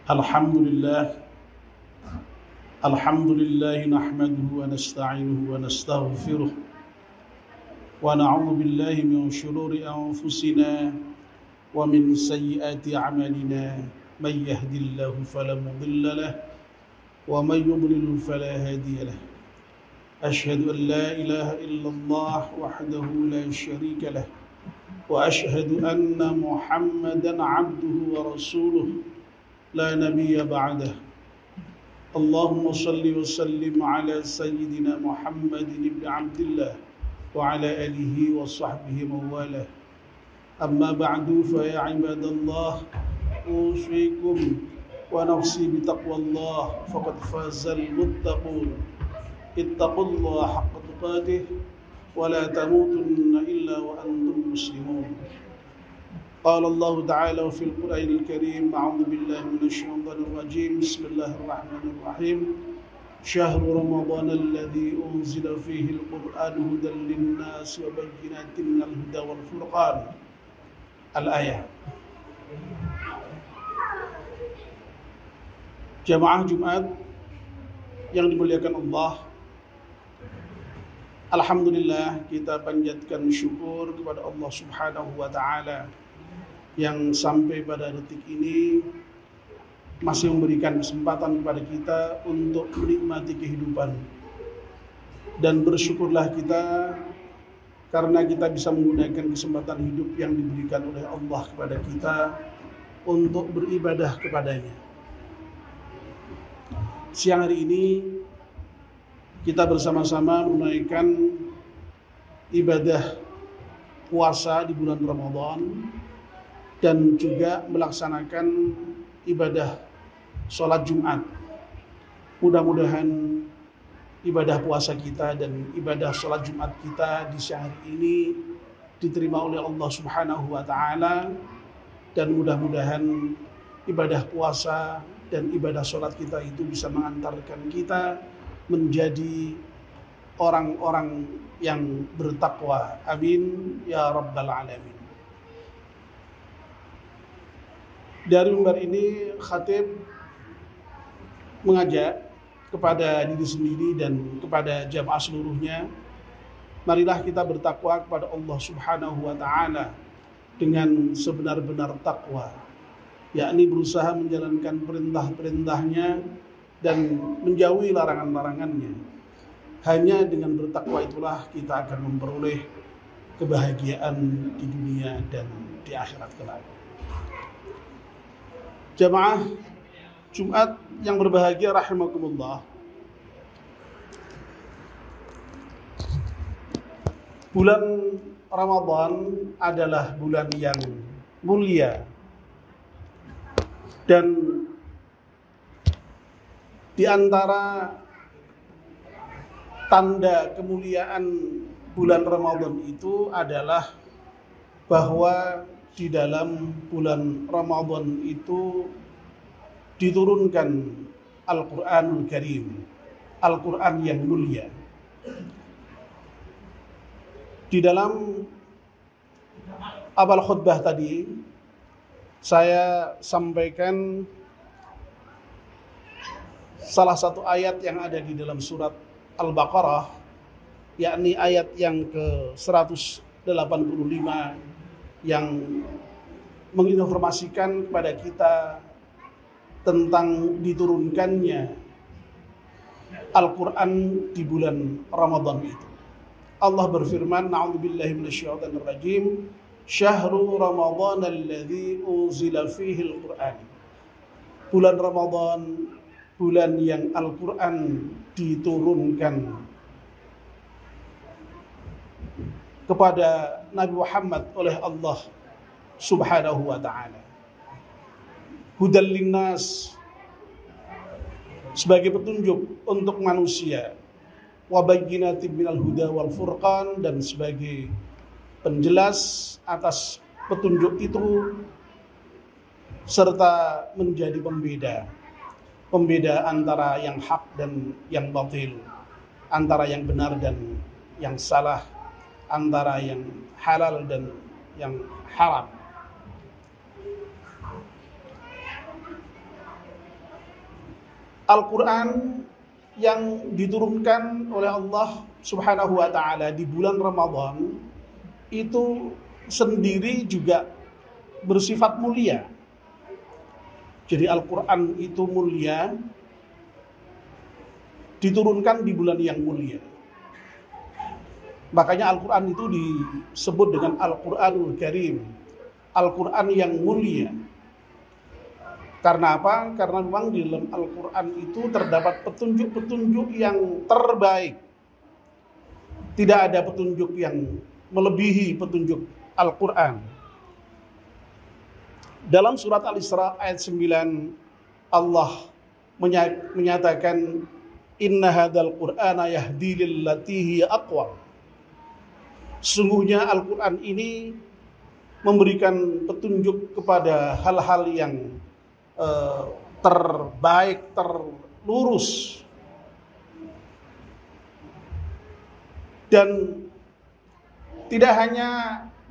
Alhamdulillah nahmaduhu wa nasta'inuhu wa nastaghfiruh wa na'udzu billahi min shururi anfusina wa min sayyiati a'malina may yahdihillahu fala mudilla lahu wa may yudlil fala hadiya lahu ashhadu an la ilaha illallah wahdahu la sharika lahu wa ashhadu anna Muhammadan 'abduhu wa rasuluh لا نبي بعده اللهم صل وسلم على سيدنا محمد بن عبد الله وعلى آله وصحبه موالاه أما بعد فيا عباد الله أوصيكم ونفسي بتقوى الله فقد فاز المتقون اتقوا الله حق تقاته ولا تموتن إلا وأنتم مسلمون قال الله تعالى في القرآن الكريم أعوذ بالله من الشيطان الرجيم بسم الله الرحمن الرحيم شهر رمضان الذي أنزل فيه القرآن هدى للناس وبينات من الهدى والفرقان الآية. Jamaah Jumat yang dimuliakan Allah, alhamdulillah kita panjatkan syukur kepada Allah Subhanahu wa taala yang sampai pada detik ini masih memberikan kesempatan kepada kita untuk menikmati kehidupan. Dan bersyukurlah kita karena kita bisa menggunakan kesempatan hidup yang diberikan oleh Allah kepada kita untuk beribadah kepadanya. Siang hari ini kita bersama-sama menunaikan ibadah puasa di bulan Ramadan dan juga melaksanakan ibadah sholat Jumat. Mudah-mudahan ibadah puasa kita dan ibadah sholat Jumat kita di siang hari ini diterima oleh Allah Subhanahu wa ta'ala, dan mudah-mudahan ibadah puasa dan ibadah sholat kita itu bisa mengantarkan kita menjadi orang-orang yang bertakwa. Amin ya rabbal alamin. Dari mimbar ini khatib mengajak kepada diri sendiri dan kepada jamaah seluruhnya, marilah kita bertakwa kepada Allah Subhanahu wa ta'ala dengan sebenar-benar takwa, yakni berusaha menjalankan perintah-perintahnya dan menjauhi larangan-larangannya. Hanya dengan bertakwa itulah kita akan memperoleh kebahagiaan di dunia dan di akhirat kelak. Jamaah Jumat yang berbahagia rahimakumullah, bulan Ramadan adalah bulan yang mulia, dan di antara tanda kemuliaan bulan Ramadan itu adalah bahwa di dalam bulan Ramadan itu diturunkan Al-Quranul Karim, Al-Quran yang mulia. Di dalam awal khutbah tadi saya sampaikan salah satu ayat yang ada di dalam surat Al-Baqarah, yakni ayat yang ke-185 yang menginformasikan kepada kita tentang diturunkannya Al-Quran di bulan Ramadan itu. Allah berfirman, A'udzubillahi minasyaitonir rajim, Syahrul Ramadan alladzi unzila fihi al-Quran. Bulan Ramadan, bulan yang Al-Quran diturunkan kepada Nabi Muhammad oleh Allah Subhanahu wa ta'ala. Hudal linnas, sebagai petunjuk untuk manusia, wa bayyinatin minal huda wal furqan, dan sebagai penjelas atas petunjuk itu serta menjadi pembeda antara yang hak dan yang batil, antara yang benar dan yang salah, antara yang halal dan yang haram. Al-Quran yang diturunkan oleh Allah Subhanahu wa ta'ala di bulan Ramadan itu sendiri juga bersifat mulia. Jadi Al-Quran itu mulia, diturunkan di bulan yang mulia. Makanya Al-Quran itu disebut dengan Al-Quranul Karim, Al-Quran yang mulia. Karena apa? Karena memang di dalam Al-Quran itu terdapat petunjuk-petunjuk yang terbaik. Tidak ada petunjuk yang melebihi petunjuk Al-Quran. Dalam surat Al-Isra ayat 9, Allah menyatakan, Inna hadzal Qur'ana yahdi lillati hiya aqwam. Sungguhnya Al-Quran ini memberikan petunjuk kepada hal-hal yang terbaik, terlurus. Dan tidak hanya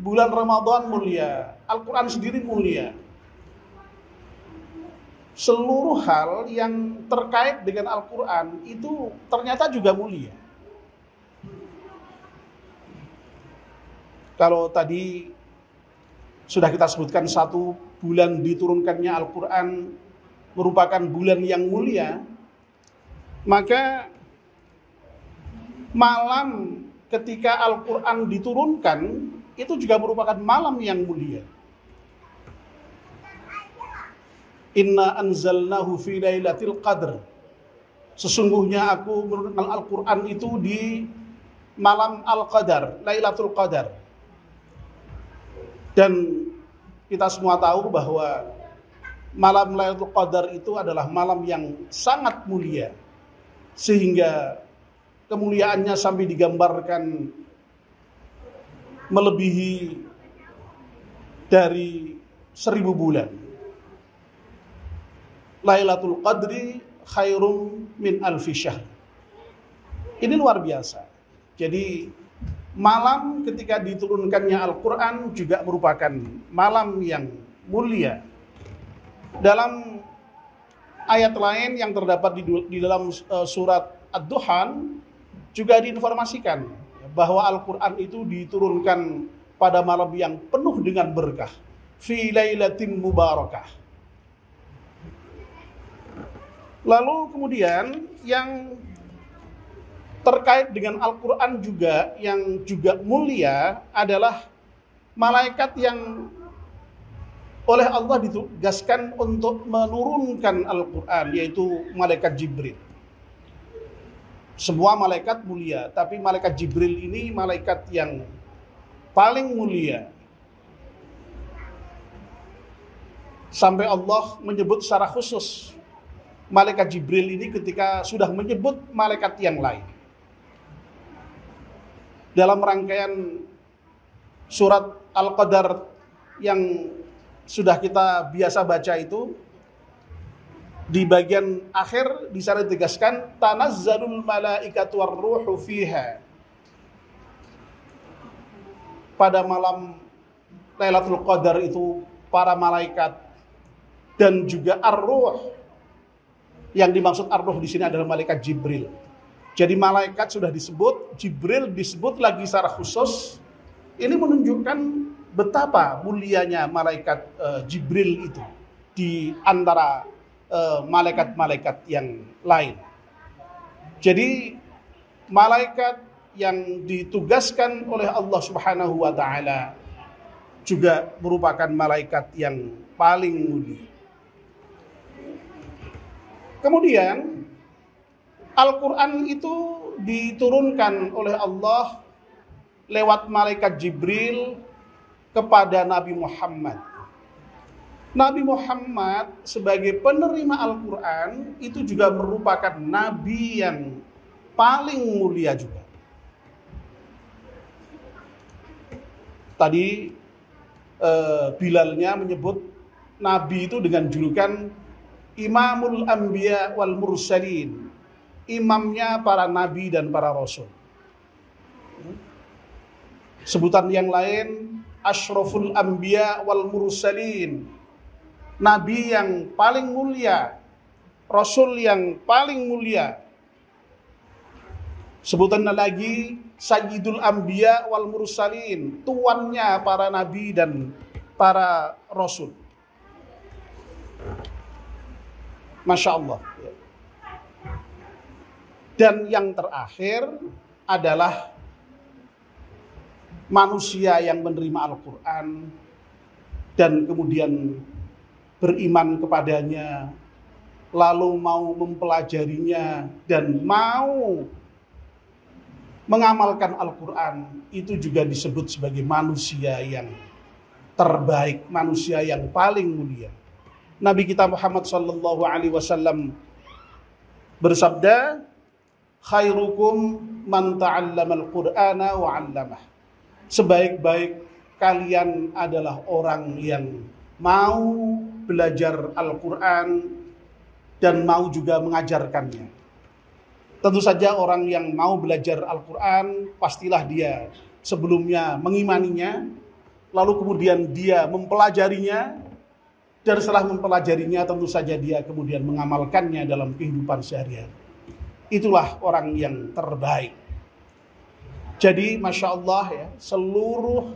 bulan Ramadan mulia, Al-Quran sendiri mulia. Seluruh hal yang terkait dengan Al-Quran itu ternyata juga mulia. Kalau tadi sudah kita sebutkan 1 bulan diturunkannya Al-Quran merupakan bulan yang mulia, maka malam ketika Al-Quran diturunkan itu juga merupakan malam yang mulia. Inna anzalnahu fi lailatul qadr. Sesungguhnya aku menurunkan Al-Quran itu di malam Al-Qadar, Lailatul Qadar. Dan kita semua tahu bahwa malam Lailatul Qadar itu adalah malam yang sangat mulia. Sehingga kemuliaannya sampai digambarkan melebihi dari 1000 bulan. Lailatul Qadri khairum min alfi syahr. Ini luar biasa. Jadi malam ketika diturunkannya Al-Quran juga merupakan malam yang mulia. Dalam ayat lain yang terdapat di dalam surat Ad-Duhan juga diinformasikan bahwa Al-Quran itu diturunkan pada malam yang penuh dengan berkah. Fi lailatin mubarakah. Lalu kemudian yang terkait dengan Al-Quran juga yang juga mulia adalah malaikat yang oleh Allah ditugaskan untuk menurunkan Al-Quran, yaitu malaikat Jibril. Semua malaikat mulia, tapi malaikat Jibril ini malaikat yang paling mulia. Sampai Allah menyebut secara khusus malaikat Jibril ini ketika sudah menyebut malaikat yang lain. Dalam rangkaian surat Al-Qadar yang sudah kita biasa baca itu, di bagian akhir di sana ditegaskan tanazzalul malaikatu warruhu fiha. Pada malam Lailatul Qadar itu para malaikat dan juga ar-ruh. Yang dimaksud ar-ruh di sini adalah malaikat Jibril. Jadi malaikat sudah disebut, Jibril disebut lagi secara khusus. Ini menunjukkan betapa mulianya malaikat Jibril itu di antara malaikat-malaikat yang lain. Jadi malaikat yang ditugaskan oleh Allah Subhanahu wa ta'ala juga merupakan malaikat yang paling mulia. Kemudian Al-Quran itu diturunkan oleh Allah lewat malaikat Jibril kepada Nabi Muhammad. Nabi Muhammad sebagai penerima Al-Quran itu juga merupakan nabi yang paling mulia juga. Tadi Bilalnya menyebut nabi itu dengan julukan Imamul Anbiya wal Mursalin, imamnya para nabi dan para rasul. Sebutan yang lain Ashraful Anbiya wal Mursalin, nabi yang paling mulia, Rasul yang paling mulia. Sebutannya lagi Sayyidul Anbiya wal Mursalin, tuannya para nabi dan para rasul. Masya Allah. Dan yang terakhir adalah manusia yang menerima Al-Quran dan kemudian beriman kepadanya, lalu mau mempelajarinya dan mau mengamalkan Al-Quran, itu juga disebut sebagai manusia yang terbaik, manusia yang paling mulia. Nabi kita Muhammad sallallahu alaihi wasallam bersabda, khairukum man ta'allama al-Qur'ana wa 'allamah. Sebaik-baik kalian adalah orang yang mau belajar Al-Quran dan mau juga mengajarkannya. Tentu saja orang yang mau belajar Al-Quran, pastilah dia sebelumnya mengimaninya, lalu kemudian dia mempelajarinya, dan setelah mempelajarinya tentu saja dia kemudian mengamalkannya dalam kehidupan sehari-hari. Itulah orang yang terbaik. Jadi Masya Allah ya, seluruh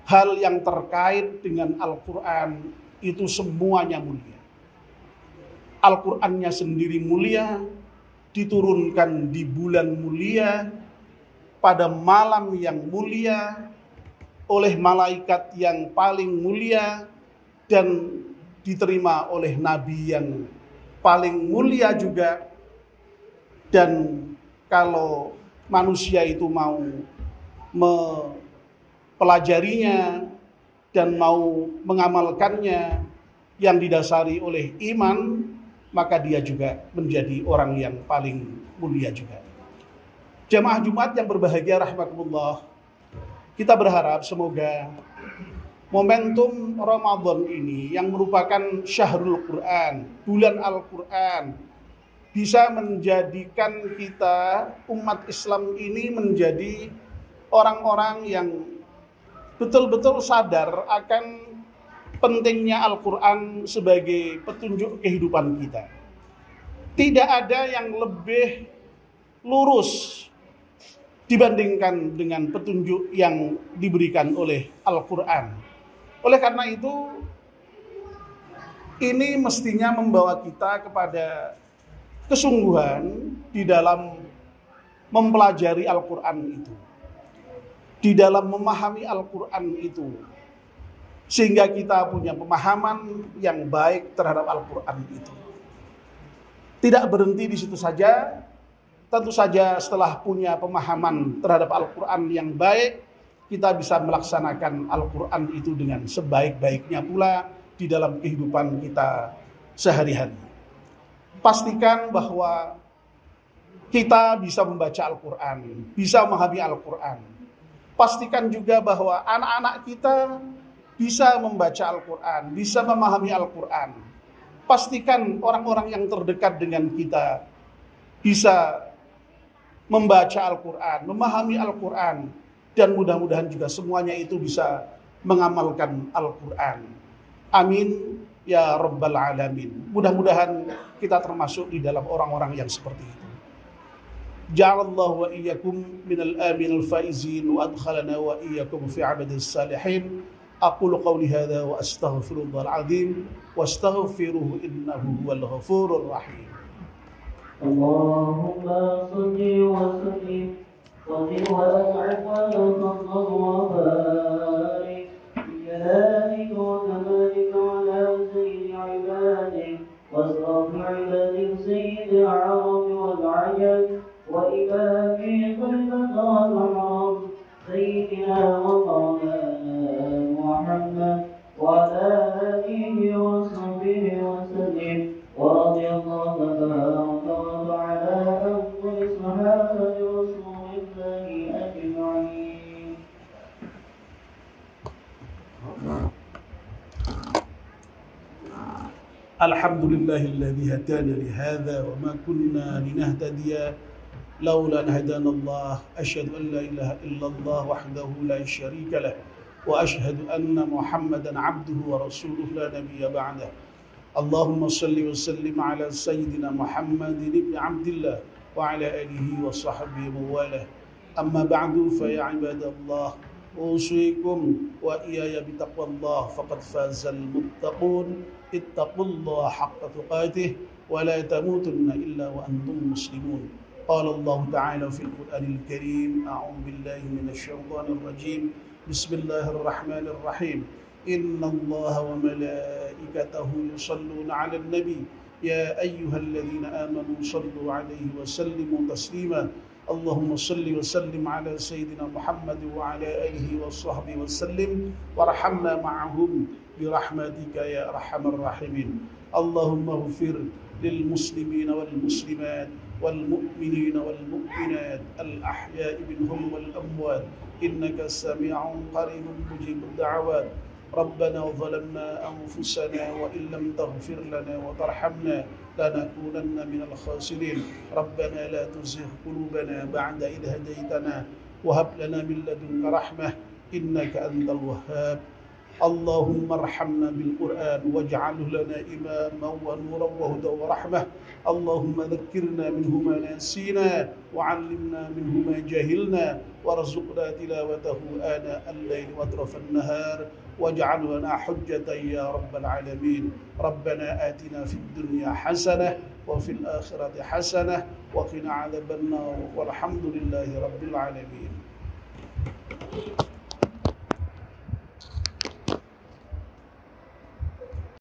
hal yang terkait dengan Al-Quran itu semuanya mulia. Al-Qurannya sendiri mulia, diturunkan di bulan mulia, pada malam yang mulia, oleh malaikat yang paling mulia, dan diterima oleh nabi yang paling mulia juga. Dan kalau manusia itu mau mempelajarinya dan mau mengamalkannya yang didasari oleh iman, maka dia juga menjadi orang yang paling mulia juga. Jamaah Jumat yang berbahagia rahimakumullah, kita berharap semoga momentum Ramadan ini yang merupakan Syahrul Quran, bulan Al-Quran, bisa menjadikan kita umat Islam ini menjadi orang-orang yang betul-betul sadar akan pentingnya Al-Quran sebagai petunjuk kehidupan kita. Tidak ada yang lebih lurus dibandingkan dengan petunjuk yang diberikan oleh Al-Quran. Oleh karena itu, ini mestinya membawa kita kepada kesungguhan di dalam mempelajari Al-Quran itu, di dalam memahami Al-Quran itu, sehingga kita punya pemahaman yang baik terhadap Al-Quran itu. Tidak berhenti di situ saja, tentu saja setelah punya pemahaman terhadap Al-Quran yang baik, kita bisa melaksanakan Al-Quran itu dengan sebaik-baiknya pula di dalam kehidupan kita sehari-hari. Pastikan bahwa kita bisa membaca Al-Quran, bisa memahami Al-Quran. Pastikan juga bahwa anak-anak kita bisa membaca Al-Quran, bisa memahami Al-Quran. Pastikan orang-orang yang terdekat dengan kita bisa membaca Al-Quran, memahami Al-Quran, dan mudah-mudahan juga semuanya itu bisa mengamalkan Al-Quran. Amin ya Rabbal Alamin. Mudah-mudahan kita termasuk di dalam orang-orang yang seperti itu. Ja'alallahu wa iyyakum minal aminil faizin wa adkhalana wa iyyakum fi 'ibadis salihin. Aqulu qawli hadza wa astaghfirullahal azim wastaghfiruhu innahu huwal ghafurur rahim. Allahumma shalli wa sallim وَأَنْعِمْ وَتَفَضَّلْ وَبَارِكْ بِجَلَالِكَ وَكَمَالِكَ عَلَى سَيِّدِ عِبَادِكَ وَأَشْرَفِ عِبَادِكَ سَيِّدِ الْعَرَبِ وَالْعَجَمِ وَإِمَامِ الْمَكَّةَ وَالْحَرَمِ سَيِّدِنَا وَمَوْلَانَا مُحَمَّدٍ وَعَلَى آلِهِ وَصَحْبِهِ وَسَلِّمَ وَرَضِيَ اللَّهُ تَبَارَكَ وَتَعَالَى عَنْ كُلِّ صَحَابَةِ رسول الله أجمعين. الحمد لله الذي هدانا لهذا وما كنا لنهتدي لولا أن هدانا الله. أشهد أن لا إله إلا الله وحده لا شريك له وأشهد أن محمدا عبده ورسوله لا نبي بعده. اللهم صل وسلم على سيدنا محمد بن عبد الله وعلى آله وصحبه ومواله. أما بعد فيا عباد الله أوصيكم وإياي بتقوى الله فقد فاز المتقون. اتقوا الله حق تقاته ولا تموتن إلا وأنتم مسلمون. قال الله تعالى في القرآن الكريم: أعوذ بالله من الشيطان الرجيم. بسم الله الرحمن الرحيم. إن الله وملائكته يصلون على النبي يا أيها الذين آمنوا صلوا عليه وسلموا تسليما. اللهم صل وسلم على سيدنا محمد وعلى آله وصحبه وسلم وارحمنا معهم برحمتك يا أرحم الراحمين. اللهم اغفر للمسلمين والمسلمات والمؤمنين والمؤمنات الأحياء منهم والأموات إنك سميع قريب مجيب الدعوات. ربنا ظلمنا أنفسنا وإن لم تغفر لنا وترحمنا لنكونن من الخاسرين. ربنا لا تزغ قلوبنا بعد إذ هديتنا وهب لنا من لدنك رحمة إنك أنت الوهاب. اللهم ارحمنا بالقرآن واجعله لنا إماما ونورا وهدى ورحمة. اللهم ذكرنا منه ما نسينا وعلمنا منه ما جهلنا وارزقنا تلاوته آناء الليل وأطراف النهار واجعله لنا حجة يا رب العالمين. ربنا آتنا في الدنيا حسنة وفي الآخرة حسنة وقنا عذاب النار والحمد لله رب العالمين.